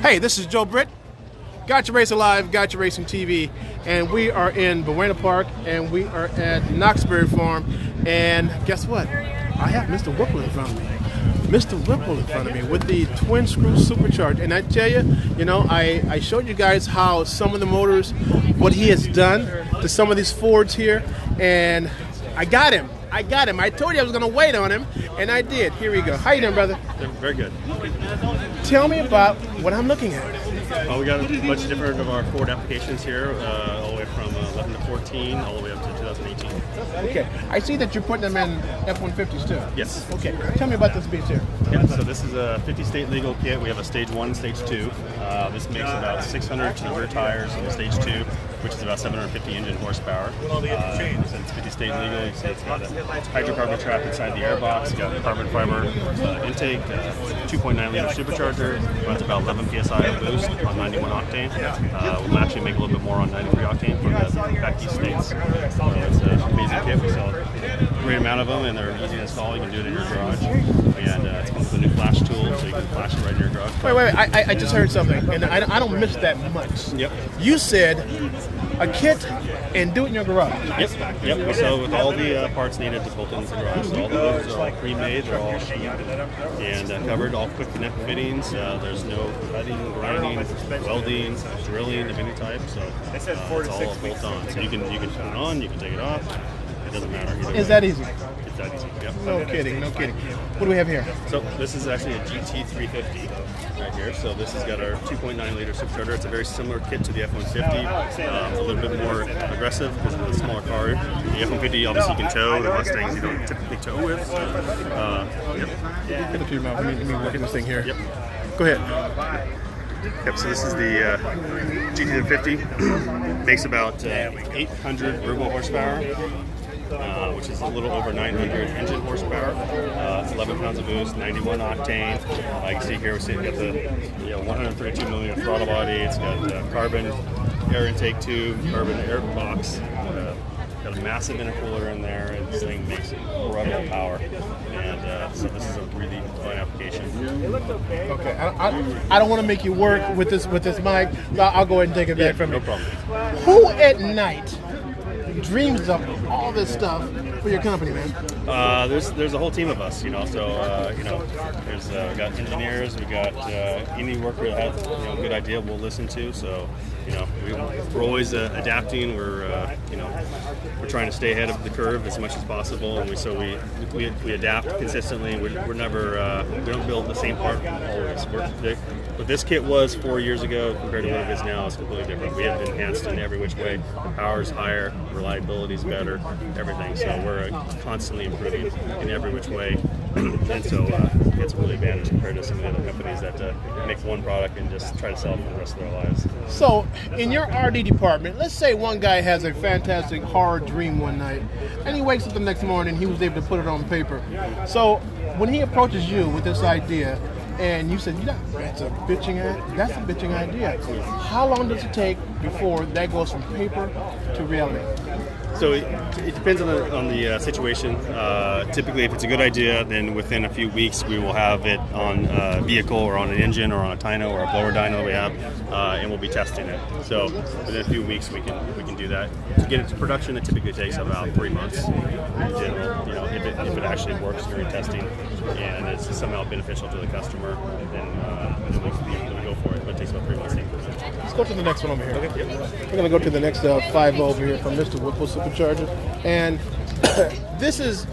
Hey, this is Joe Britt, Gotcha Racing Live, Gotcha Racing TV, and we are in Buena Park, and we are at Knoxbury Farm, and guess what? I have Mr. Whipple in front of me. Mr. Whipple in front of me with the twin screw supercharger, and I tell you, I showed you guys how some of the motors, what he has done to some of these Fords here, and I got him. I told you I was going to wait on him, and I did. Here we go. How you doing, brother? Very good. Tell me about what I'm looking at. We got a bunch of different of our Ford applications here, all the way from 11 to 14, all the way up to 2018. Okay. I see that you're putting them in F-150s too. Yes. Okay. Tell me about this beast here. Yeah, so this is a 50-state legal kit. We have a Stage 1, Stage 2. This makes about 600 to the rear tires in Stage 2, which is about 750 engine horsepower. Since it's 50-state legal, you see it's got a hydrocarbon trap inside the airbox. It's got a carbon fiber intake, 2.9-liter supercharger, runs about 11 psi of boost on 91 octane. We'll actually make a little bit more on 93 octane for the back east states. So it's an amazing kit. We sell a great amount of them, and they're easy to install. You can do it in your garage, and it's comes with a new flash tool, so you can flash it right in your garage. Wait! I just heard something, and I don't miss that much. Yep. You said a kit and do it in your garage. Yep. We sell with all the parts needed to bolt into the garage. So all the hoods are all pre-made, they're all sheathed and covered, all quick connect fittings. There's no cutting, grinding, welding, drilling of any type. So it's all bolt on. So you can put it on, you can take it off. It doesn't matter. Is that easy? It's that easy. Yep. No kidding. What do we have here? So this is actually a GT350 right here. So this has got our 2.9-liter supercharger. It's a very similar kit to the F-150. A little bit more aggressive because of the smaller car. The F-150 obviously you can tow. The Mustangs you don't typically tow with. So, Get it to your mouth. Let me work this thing here. Yep. Go ahead. Yep, so this is the GT350. Makes about 800 brute horsepower, which is a little over 900 engine horsepower. 11 pounds of boost, 91 octane. You can see here we've got the 132 millimeter throttle body. It's got carbon air intake tube, carbon air box. Got a massive intercooler in there, and this thing makes incredible power. And so this is a really fun application. Okay, I don't want to make you work with this mic. I'll go ahead and take it back from you. No problem. Who at night dreams up all this stuff for your company, man? There's a whole team of us, So there's we got engineers, we got any worker that has a good idea we'll listen to. So we're always adapting. We're trying to stay ahead of the curve as much as possible, and we adapt consistently. We're never we don't build the same part always. What this kit was 4 years ago compared to what it is now is completely different. We have enhanced in every which way. Power's higher, reliability's better, everything. So we're constantly improving in every which way, and so it's a really advantage compared to some of the other companies that make one product and just try to sell it for the rest of their lives. So, in your R&D department, let's say one guy has a fantastic horror dream one night, and he wakes up the next morning, he was able to put it on paper. So, when he approaches you with this idea, and you said, that's a bitching idea. How long does it take before that goes from paper to reality? So it depends on the situation. Typically, if it's a good idea, then within a few weeks we will have it on a vehicle or on an engine or on a dyno or a blower dyno that we have, and we'll be testing it. So within a few weeks we can do that. To get it to production, it typically takes about 3 months in general. If it actually works during testing and it's somehow beneficial to the customer, then we go for it. But it takes about 3 months to implement. Let's go to the next one over here. Okay. Yep. We're going to go to the next 5 over here from Mr. Whipple Supercharger. And this is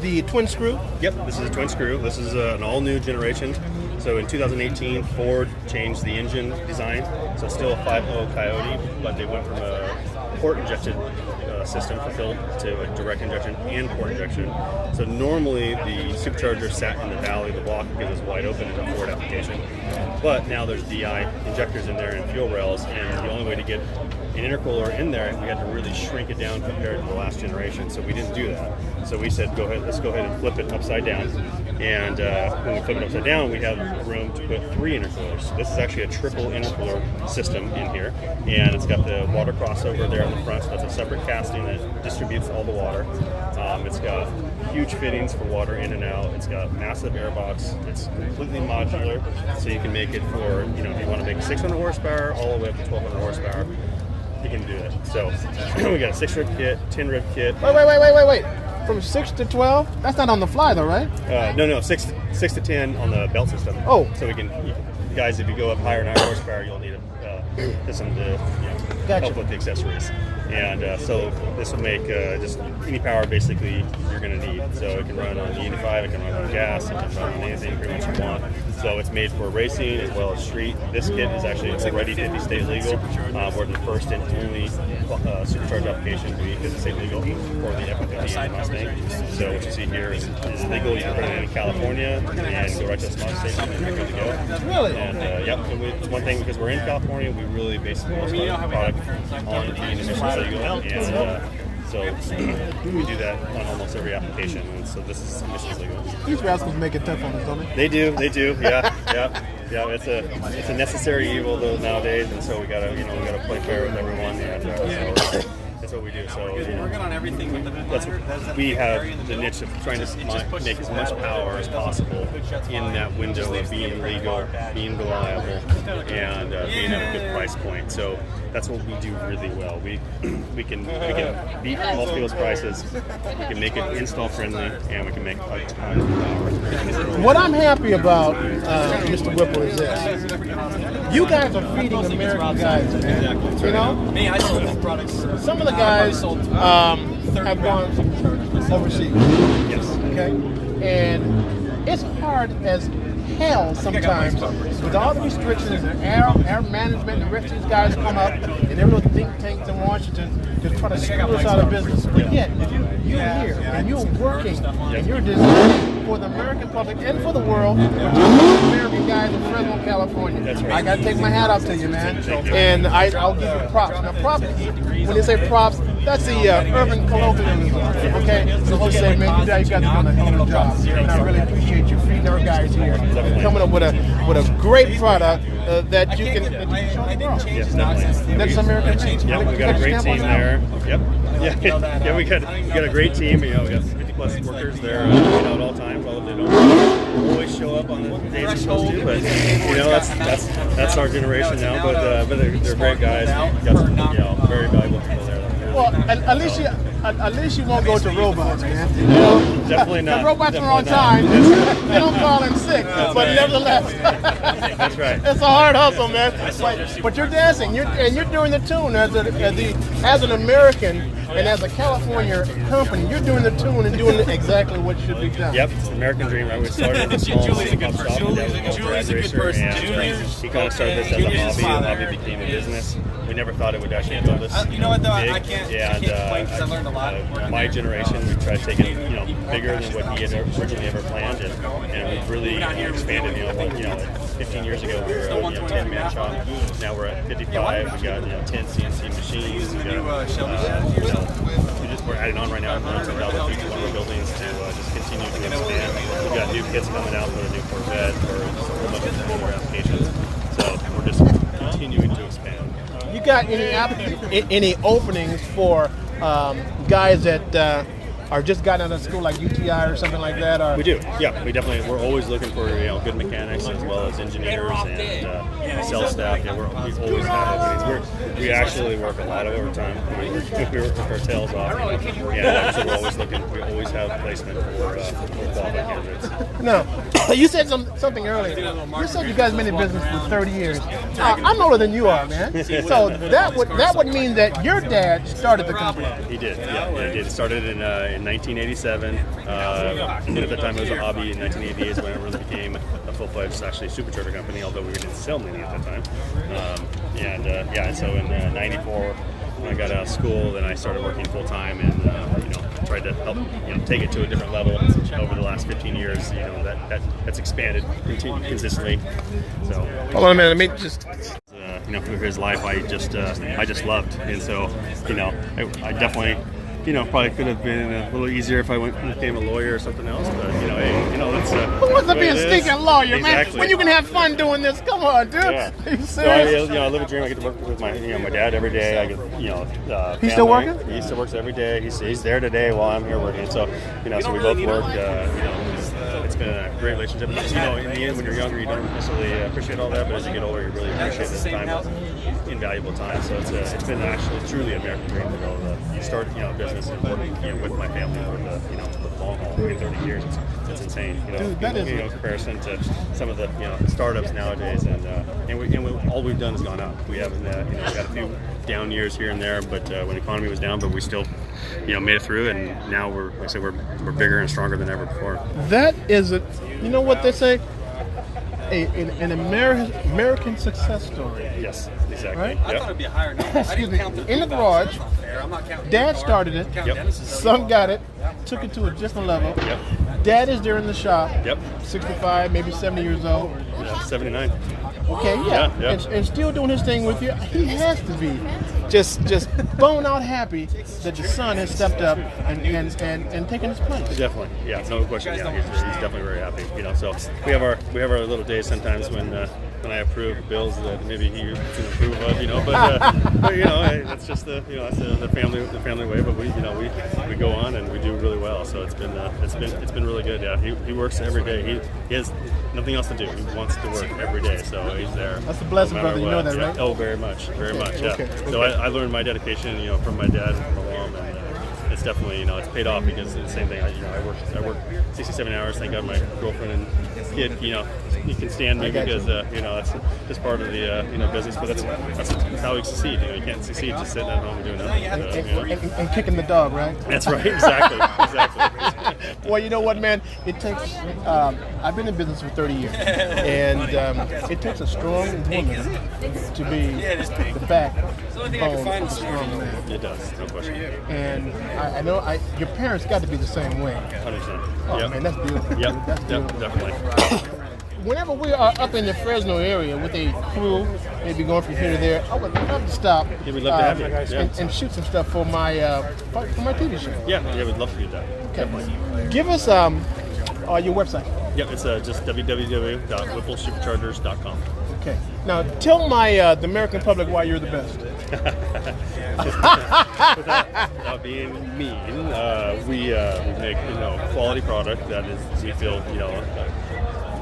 the twin screw? Yep, this is a twin screw. This is an all-new generation. So in 2018, Ford changed the engine design. So it's still a 5.0 Coyote, but they went from a port-injected system for fill to a direct injection and port injection. So normally the supercharger sat in the valley of the block because it was wide open in a Ford application. But now there's DI injectors in there and fuel rails, and the only way to get an intercooler in there, we had to really shrink it down compared to the last generation. So we didn't do that. So we said, let's go ahead and flip it upside down. And when we flip it upside down, we have room to put 3 intercoolers. This is actually a triple intercooler system in here, and it's got the water crossover there in the front, so that's a separate casting that distributes all the water. It's got huge fittings for water in and out. It's got massive air box. It's completely modular, so you can make it for, if you want to make 600 horsepower all the way up to 1200 horsepower, you can do it. So we got a 6-rib kit, 10-rib kit. Wait. From 6 to 12? That's not on the fly though, right? No, 6 to 10 on the belt system. Oh. So guys, if you go up higher and higher horsepower, you'll need a system to help with the accessories. And so this will make just any power basically you're going to need. So it can run on the Uni5, it can run on gas, it can run on anything pretty much you want. So it's made for racing as well as street. This kit is actually already 50 state legal. We're the first and only supercharged application to be 50 state legal for the F-150 and Mustang. So what you see here is legal. You can put it in California and go right to the smart station and you're good to go. Really? And it's one thing, because we're in California, we really base most of our product on being emissions legal. And so we do that on almost every application, and so this is emissions legal. These rascals make it tough on us, don't they? They do, yeah. It's a necessary evil though nowadays, and so we gotta play fair with everyone, and so that's what we do. So working on everything with we have the niche of trying to make as much power as possible in that window of being legal, being reliable, and being at a good price point. So that's what we do really well. We can beat most people's prices. We can make it install friendly, and we can make a ton of power. What I'm happy about, Mr. Whipple, is this. You guys are feeding American guys, man. You know? I sold these products. Some of the guys have gone overseas. Yes. Okay? And it's hard as hell sometimes with all the restrictions and air management, and the rest of these guys come up and every little think tanks in Washington to try to screw us out of business. But yet, you're here and you're working and you're designing for the American public and for the world, for American guys in Fresno, California. That's right. I got to take my hat off to you, man. And I'll give you props. Now, props, when they say props, that's the urban colloquialism. Okay? So just say, man, you guys are doing a hell of a job. And I really appreciate you feeding our guys here and coming up with a great product that you can show the world. Yes, definitely. That's American made. Yep, we got a great team there. Yep. Yeah, we got a great team. We got 50+ workers there at all times. Although they don't always show up on the days they're supposed to, but that's our generation now. But they're great guys. We got some very valuable people there. Well, at least you won't go to robots, man. You know? Definitely not. The robots are on time. They don't call in sick, but nevertheless, that's right. It's a hard hustle, man. But you're dancing. You're doing the tune as an American and as a California company. You're doing the tune and doing exactly what should be done. Yep, it's the American dream. Right? We started a small shop. Julie's a good person. And he kind of started this as a hobby. The hobby became a business. We never thought it would actually go this you know what though? big. I can't complain because I learned a lot. My generation, we tried to take it bigger than what he had originally ever planned, and we've really expanded. 15 years ago we were a 10-man shop. Now we're at 55. We got 10 CNC machines. We got we're adding on right now. We're going to one of our buildings to just continue to expand. We've got new kits coming out for the new Corvette for a whole bunch of other applications. So we're just continuing to expand. You got any openings for guys that are just gotten out of school, like UTI or something like that? Or? We do, yeah. We're always looking for good mechanics as well as engineers and sales staff. Yeah, we always have openings. We actually work a lot of overtime. We work our tails off. So we're always looking. We always have placement for qualified candidates. Now, you said something earlier. You said you guys been in business for 30 years. I'm older than you are, man. So that would mean that your dad started the company. He did. Yeah, he did. Started in 1987. At the time it was a hobby. In 1988 is when it really became a full-fledged, actually, supercharger company. Although we didn't sell many at that time. And so in '94, when I got out of school, then I started working full time and tried to help take it to a different level. Over the last 15 years, that's expanded consistently. So hold on a minute. Let me just. Through his life, I just loved, and so I definitely probably could have been a little easier if I became a lawyer or something else. But hey, that's who wants to be a stinking lawyer, exactly. man? When you can have fun doing this, come on, dude. Yeah. Are you So serious? I live a dream. I get to work with my dad every day. I get He's still working? He still works every day. He's there today while I'm here working. So so we both work. It's been a great relationship. In the end, when you're younger, you don't necessarily appreciate all that, but as you get older, you really appreciate this time, invaluable time. So it's been actually truly an American dream to be able to start a business and work with my family for the long haul. 30 years, it's insane. Dude, that is in comparison to some of the startups nowadays, and all we've done has gone up. We haven't we had a few down years here and there, but when the economy was down, but we still made it through, and now we're bigger and stronger than ever before. That is what they say, an American success story. Yes, exactly. Right? I thought it'd be a higher number. I didn't count the In the garage, I'm not counting. Dad started it. Yep. Son got it, took it to a different level. Yep. Dad is there in the shop. Yep. 65, maybe 70 years old. 79. Okay, yeah. And still doing his thing with you. He has to be just bone out happy that the son has stepped up and taken his place. Definitely, yeah, no question. Yeah, he's definitely very happy. So we have our little days sometimes when I approve bills that maybe he can approve of. But that's just that's the family way. But we go on and we do really well. So it's been really good. Yeah, he works every day. He has nothing else to do. He wants to work every day. So he's there. That's a blessing, brother. You know that, right? Oh, very much. Yeah. Okay. So I learned my dedication, from my dad and from my mom, and it's definitely, it's paid off because it's the same thing. I work 67 hours. Thank God my girlfriend and kid, you can stand me because that's just part of the business. But that's how we succeed. You can't succeed just sitting at home and doing nothing. And kicking the dog, right? That's right. Exactly. Well, you know what, man? It takes. I've been in business for 30 years, and it takes a strong woman to be the backbone of a strong man. It does, no question. And I know your parents got to be the same way. 100%. Oh man, that's beautiful. Yep. That's beautiful. Definitely. Whenever we are up in the Fresno area with a crew, maybe going from here to there, I would love to stop Yeah, we'd love to have you. Yeah. and shoot some stuff for my TV show. Yeah, we'd love to do that. Okay. Give us your website. Yep, it's just www.whipplesuperchargers.com. Okay. Now tell the American public why you're the best. Without being mean, we make quality product that is, we feel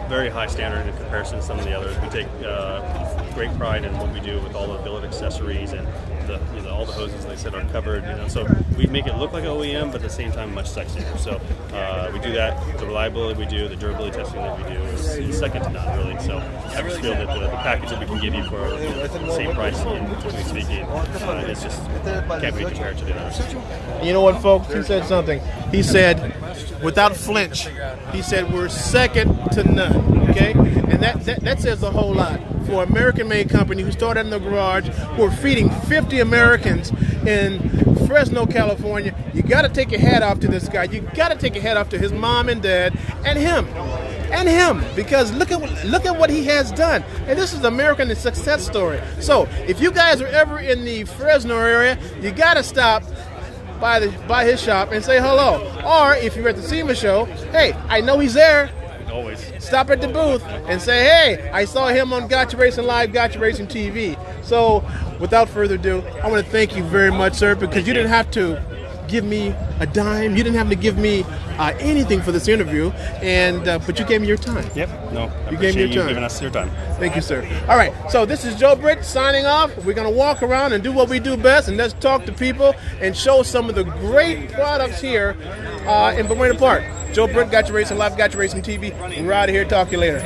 very high standard in comparison to some of the others. We take great pride in what we do with all the billet accessories and all the hoses they said are covered. So we make it look like OEM, but at the same time much sexier. So we do that. The reliability we do, the durability testing that we do is second to none, really. So I just feel that the package that we can give you for the same price, between speaking, it's just can't be compared to the others. You know what, folks? He said something. He said, without flinch, he said we're second to none. Okay, and that says a whole lot for an American-made company who started in the garage, who are feeding 50 Americans in Fresno, California. You got to take your hat off to this guy. You got to take your hat off to his mom and dad and him, because look at what he has done. And this is the American success story. So if you guys are ever in the Fresno area, you got to stop by his shop and say hello. Or if you're at the SEMA show, hey, I know he's there. Always. Stop at the booth and say, hey, I saw him on Gotcha Racing Live, Gotcha Racing TV. So without further ado, I want to thank you very much, sir, because you didn't have to give me a dime. You didn't have to give me anything for this interview, but you gave me your time. Yep. No, I You gave me your appreciate you time. giving us your time. Thank you, sir. All right, so this is Joe Britt signing off. We're going to walk around and do what we do best, and let's talk to people and show some of the great products here in Buena Park. Joe Britt, Gotcha Racing Live, Gotcha Racing TV. We're out of here. Talk to you later.